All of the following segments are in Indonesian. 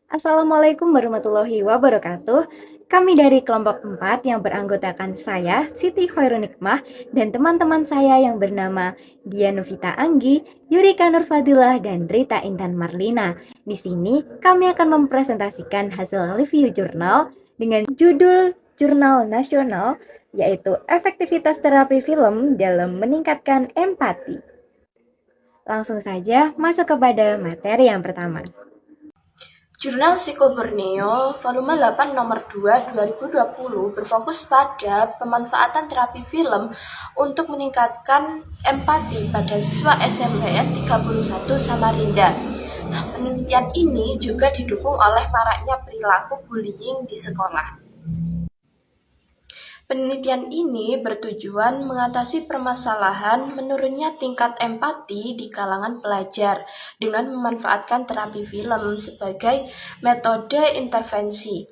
Assalamualaikum warahmatullahi wabarakatuh. Kami dari kelompok 4 yang beranggotakan saya, Siti Khairun Nikmah, dan teman-teman saya yang bernama Dianuvita Anggi, Yurika Nurfadilah, dan Rita Intan Marlina. Di sini kami akan mempresentasikan hasil review jurnal dengan judul Jurnal Nasional, yaitu Efektivitas Terapi Film dalam Meningkatkan Empati. Langsung saja masuk kepada materi yang pertama. Jurnal Psiko Borneo, volume 8 nomor 2 2020 berfokus pada pemanfaatan terapi film untuk meningkatkan empati pada siswa SMPN 31 Samarinda. Penelitian ini juga didukung oleh maraknya perilaku bullying di sekolah. Penelitian ini bertujuan mengatasi permasalahan menurunnya tingkat empati di kalangan pelajar dengan memanfaatkan terapi film sebagai metode intervensi.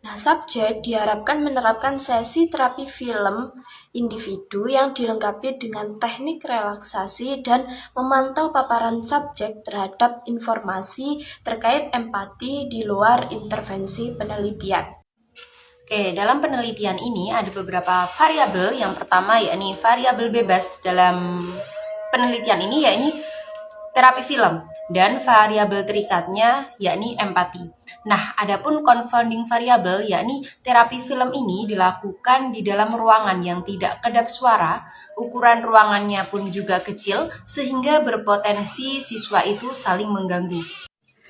Subjek diharapkan menerapkan sesi terapi film individu yang dilengkapi dengan teknik relaksasi dan memantau paparan subjek terhadap informasi terkait empati di luar intervensi penelitian. Oke, dalam penelitian ini ada beberapa variabel. Yang pertama yakni variabel bebas dalam penelitian ini yakni terapi film, dan variabel terikatnya yakni empati. Adapun confounding variabel yakni terapi film ini dilakukan di dalam ruangan yang tidak kedap suara, ukuran ruangannya pun juga kecil sehingga berpotensi siswa itu saling mengganggu.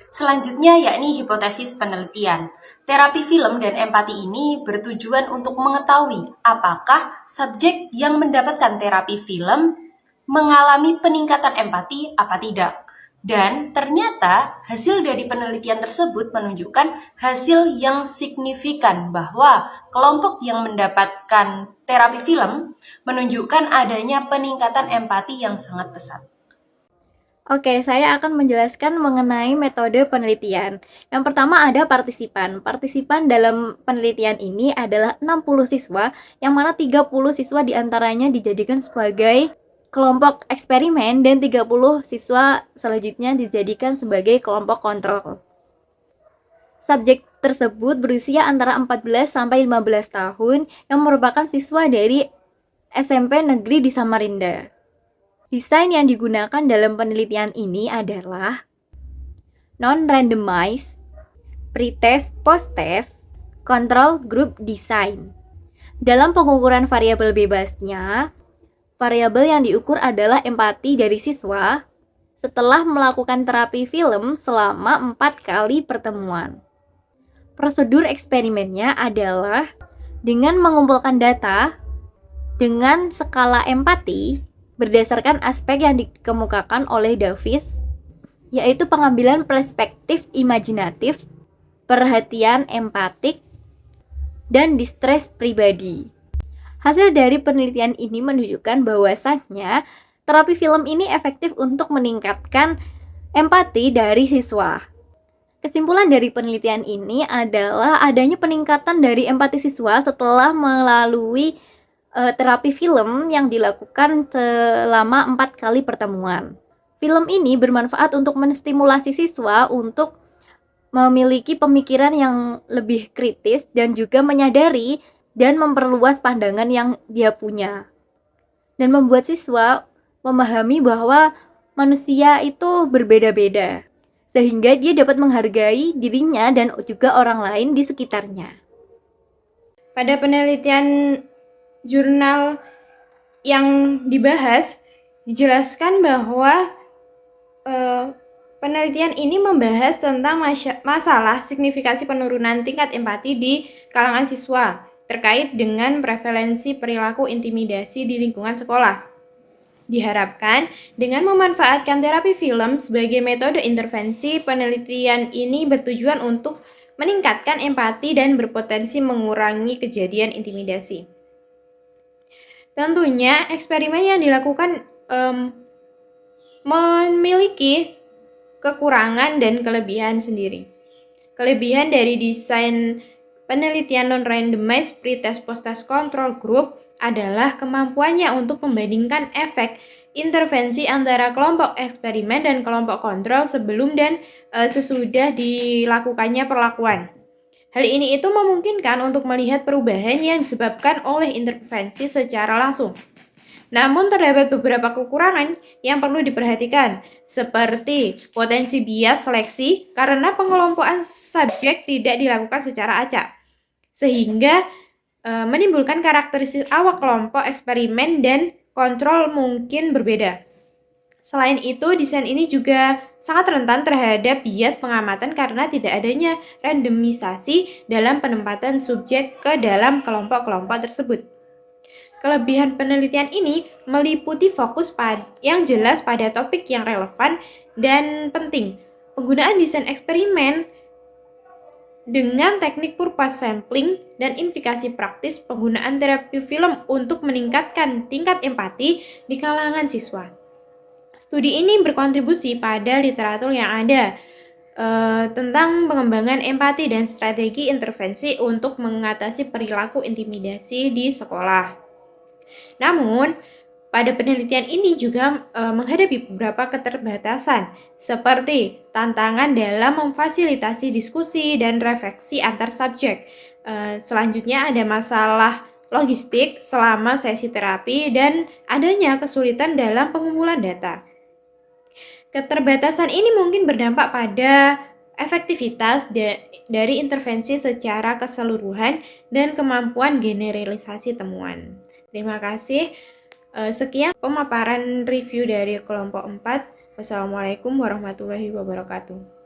Selanjutnya yakni hipotesis penelitian. Terapi film dan empati ini bertujuan untuk mengetahui apakah subjek yang mendapatkan terapi film mengalami peningkatan empati apa tidak. Dan ternyata hasil dari penelitian tersebut menunjukkan hasil yang signifikan bahwa kelompok yang mendapatkan terapi film menunjukkan adanya peningkatan empati yang sangat pesat. Oke, saya akan menjelaskan mengenai metode penelitian. Yang pertama ada partisipan. Partisipan dalam penelitian ini adalah 60 siswa, yang mana 30 siswa diantaranya dijadikan sebagai kelompok eksperimen dan 30 siswa selanjutnya dijadikan sebagai kelompok kontrol. Subjek tersebut berusia antara 14 sampai 15 tahun yang merupakan siswa dari SMP negeri di Samarinda. Desain yang digunakan dalam penelitian ini adalah non-randomized, pretest, post-test, control group design. Dalam pengukuran variabel bebasnya, variabel yang diukur adalah empati dari siswa setelah melakukan terapi film selama 4 kali pertemuan. Prosedur eksperimennya adalah dengan mengumpulkan data dengan skala empati berdasarkan aspek yang dikemukakan oleh Davis, yaitu pengambilan perspektif imajinatif, perhatian empatik, dan distres pribadi. Hasil dari penelitian ini menunjukkan bahwasannya terapi film ini efektif untuk meningkatkan empati dari siswa. Kesimpulan dari penelitian ini adalah adanya peningkatan dari empati siswa setelah melalui terapi film yang dilakukan selama 4 kali pertemuan. Film ini bermanfaat untuk menstimulasi siswa untuk memiliki pemikiran yang lebih kritis dan juga menyadari dan memperluas pandangan yang dia punya. Dan membuat siswa memahami bahwa manusia itu berbeda-beda, sehingga dia dapat menghargai dirinya dan juga orang lain di sekitarnya. Pada penelitian jurnal yang dibahas, dijelaskan bahwa penelitian ini membahas tentang masalah signifikansi penurunan tingkat empati di kalangan siswa terkait dengan prevalensi perilaku intimidasi di lingkungan sekolah. Diharapkan dengan memanfaatkan terapi film sebagai metode intervensi, penelitian ini bertujuan untuk meningkatkan empati dan berpotensi mengurangi kejadian intimidasi. Tentunya eksperimen yang dilakukan memiliki kekurangan dan kelebihan sendiri. Kelebihan dari desain penelitian non-randomized pretest post-test control group adalah kemampuannya untuk membandingkan efek intervensi antara kelompok eksperimen dan kelompok kontrol sebelum dan sesudah dilakukannya perlakuan. Hal ini itu memungkinkan untuk melihat perubahan yang disebabkan oleh intervensi secara langsung. Namun terdapat beberapa kekurangan yang perlu diperhatikan, seperti potensi bias seleksi karena pengelompokan subjek tidak dilakukan secara acak, sehingga menimbulkan karakteristik awak kelompok eksperimen dan kontrol mungkin berbeda. Selain itu, desain ini juga sangat rentan terhadap bias pengamatan karena tidak adanya randomisasi dalam penempatan subjek ke dalam kelompok-kelompok tersebut. Kelebihan penelitian ini meliputi fokus yang jelas pada topik yang relevan dan penting. Penggunaan desain eksperimen dengan teknik purpose sampling dan implikasi praktis penggunaan terapi film untuk meningkatkan tingkat empati di kalangan siswa. Studi ini berkontribusi pada literatur yang ada tentang pengembangan empati dan strategi intervensi untuk mengatasi perilaku intimidasi di sekolah. Namun, pada penelitian ini juga menghadapi beberapa keterbatasan, seperti tantangan dalam memfasilitasi diskusi dan refleksi antar subjek. Selanjutnya ada masalah logistik selama sesi terapi dan adanya kesulitan dalam pengumpulan data. Keterbatasan ini mungkin berdampak pada efektivitas dari intervensi secara keseluruhan dan kemampuan generalisasi temuan. Terima kasih. Sekian pemaparan review dari kelompok 4. Wassalamualaikum warahmatullahi wabarakatuh.